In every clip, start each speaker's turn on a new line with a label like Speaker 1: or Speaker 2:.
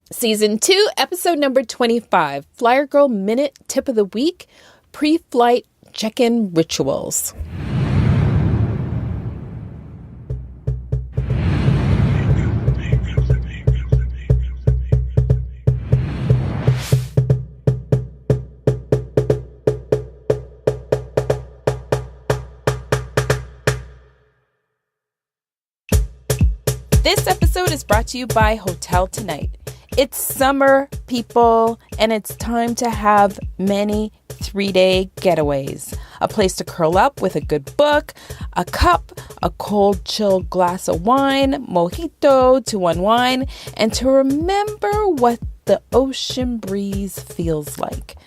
Speaker 1: Season 2, episode number 25, FlyerGirl Minute Tip of the Week, Pre-Flight Check-In Rituals. This episode is brought to you by Hotel Tonight. It's summer, people, and it's time to have many 3-day getaways. A place to curl up with a good book, a cup, a cold, chilled glass of wine, mojito to unwind, and to remember what the ocean breeze feels like.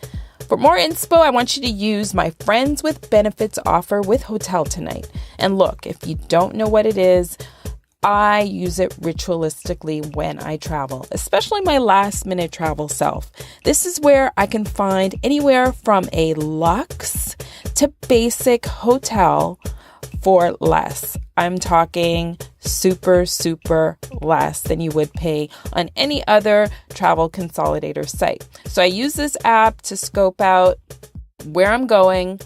Speaker 1: For more inspo, I want you to use my Friends with Benefits offer with Hotel Tonight. And look, if you don't know what it is, I use it ritualistically when I travel, especially my last minute travel self. This is where I can find anywhere from a luxe to basic hotel for less. I'm talking super less than you would pay on any other travel consolidator site. So I use this app to scope out where I'm going,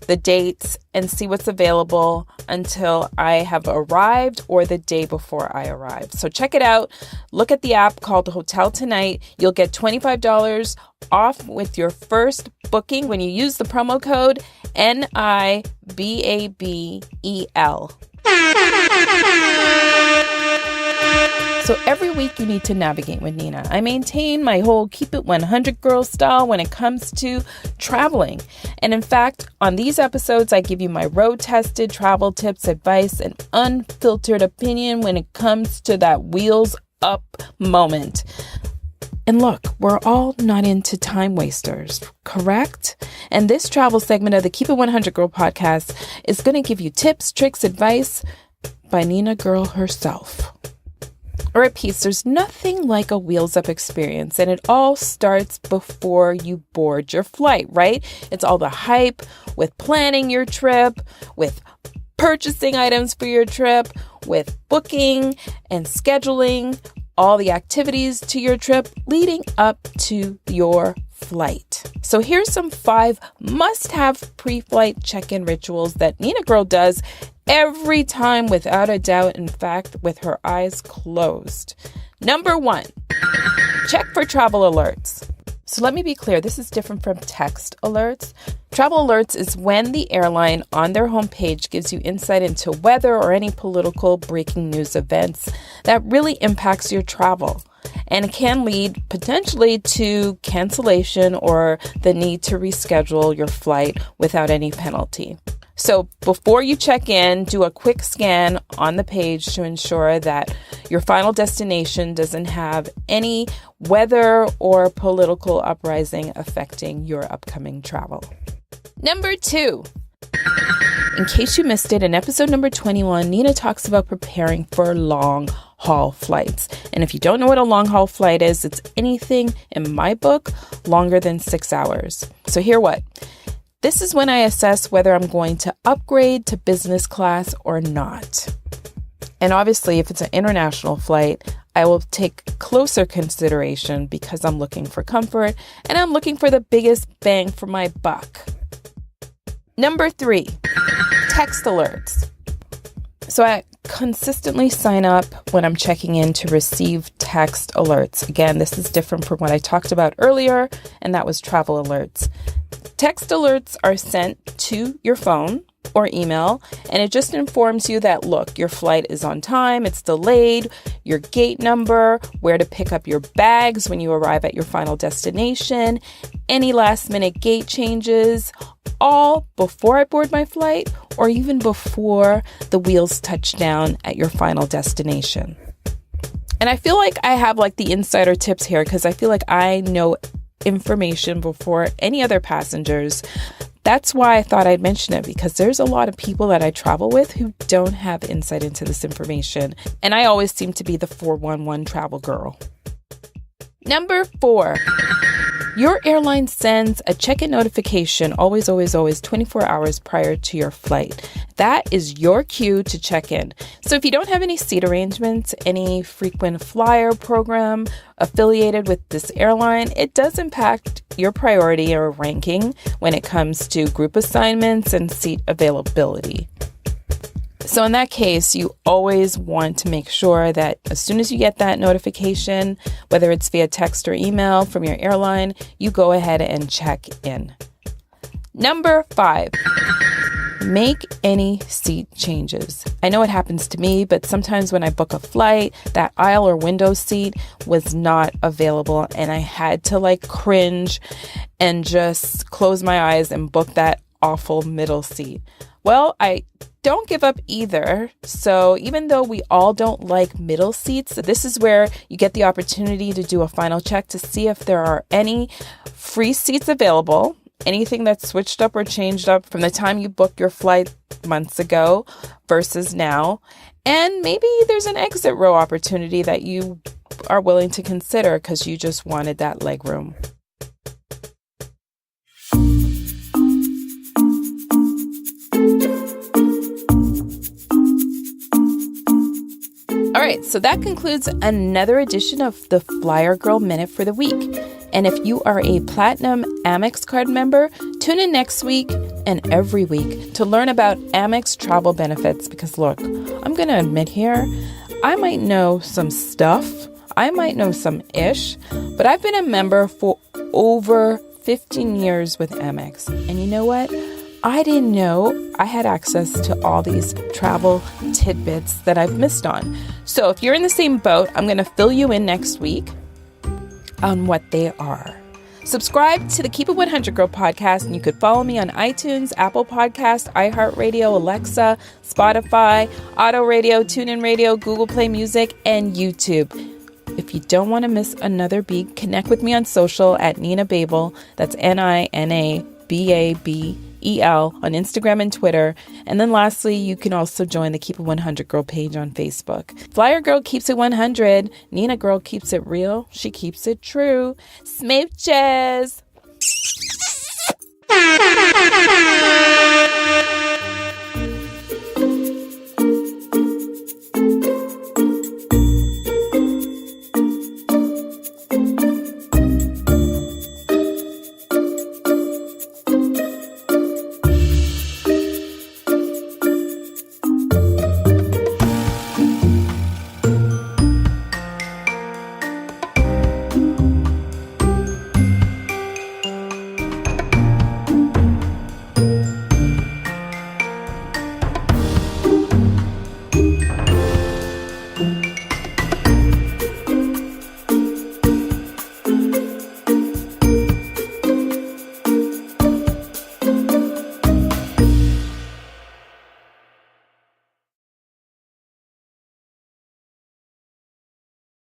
Speaker 1: the dates, and see what's available until I have arrived or the day before I arrive. So check it out. Look at the app called Hotel Tonight. You'll get $25 off with your first booking when you use the promo code NIBABEL. So every week you need to navigate with Nina. I maintain my whole keep it 100 girl style when it comes to traveling. And in fact, on these episodes, I give you my road tested travel tips, advice, and unfiltered opinion when it comes to that wheels up moment. And look, we're all not into time wasters, correct? And this travel segment of the Keep It 100 Girl podcast is going to give you tips, tricks, advice by Nina Girl herself. All right, peeps, there's nothing like a wheels up experience, and it all starts before you board your flight, right? It's all the hype with planning your trip, with purchasing items for your trip, with booking and scheduling all the activities to your trip leading up to your flight. So here's some 5 must-have pre-flight check-in rituals that Nina Girl does every time without a doubt, in fact, with her eyes closed. Number 1, check for travel alerts. So let me be clear, this is different from text alerts. Travel alerts is when the airline on their homepage gives you insight into weather or any political breaking news events that really impacts your travel. And it can lead potentially to cancellation or the need to reschedule your flight without any penalty. So before you check in, do a quick scan on the page to ensure that your final destination doesn't have any weather or political uprising affecting your upcoming travel. Number 2, in case you missed it, in episode number 21, Nina talks about preparing for long haul flights. And if you don't know what a long haul flight is, it's anything in my book longer than 6 hours. So hear what? This is when I assess whether I'm going to upgrade to business class or not. And obviously, if it's an international flight, I will take closer consideration because I'm looking for comfort and I'm looking for the biggest bang for my buck. Number 3, text alerts. So I consistently sign up when I'm checking in to receive text alerts. Again, this is different from what I talked about earlier, and that was travel alerts. Text alerts are sent to your phone or email, and it just informs you that, look, your flight is on time, it's delayed, your gate number, where to pick up your bags when you arrive at your final destination, any last minute gate changes, all before I board my flight or even before the wheels touch down at your final destination. And I feel like I have like the insider tips here because I feel like I know information before any other passengers. That's why I thought I'd mention it, because there's a lot of people that I travel with who don't have insight into this information. And I always seem to be the 411 travel girl. Number 4, Your airline sends a check-in notification always 24 hours prior to your flight. That is your cue to check in. So if you don't have any seat arrangements, any frequent flyer program affiliated with this airline, it does impact your priority or ranking when it comes to group assignments and seat availability. So in that case, you always want to make sure that as soon as you get that notification, whether it's via text or email from your airline, you go ahead and check in. Number 5, make any seat changes. I know it happens to me, but sometimes when I book a flight, that aisle or window seat was not available and I had to cringe and just close my eyes and book that awful middle seat. Well, I don't give up either. So even though we all don't like middle seats, this is where you get the opportunity to do a final check to see if there are any free seats available, anything that's switched up or changed up from the time you booked your flight months ago versus now. And maybe there's an exit row opportunity that you are willing to consider because you just wanted that leg room. All right, so that concludes another edition of the FlyerGirl Minute for the week. And if you are a Platinum Amex card member, tune in next week and every week to learn about Amex travel benefits. Because look, I'm going to admit here, I might know some stuff, I might know some ish, but I've been a member for over 15 years with Amex. And you know what? I didn't know I had access to all these travel tidbits that I've missed on. So if you're in the same boat, I'm going to fill you in next week on what they are. Subscribe to the Keep It 100 Girl podcast, and you could follow me on iTunes, Apple Podcasts, iHeartRadio, Alexa, Spotify, Auto Radio, TuneIn Radio, Google Play Music, and YouTube. If you don't want to miss another beat, connect with me on social at Nina Babel. That's NinaBabel on Instagram and Twitter. And then lastly, you can also join the Keep It 100 Girl page on Facebook. Flyer Girl keeps it 100. Nina Girl keeps it real. She keeps it true. Smooches!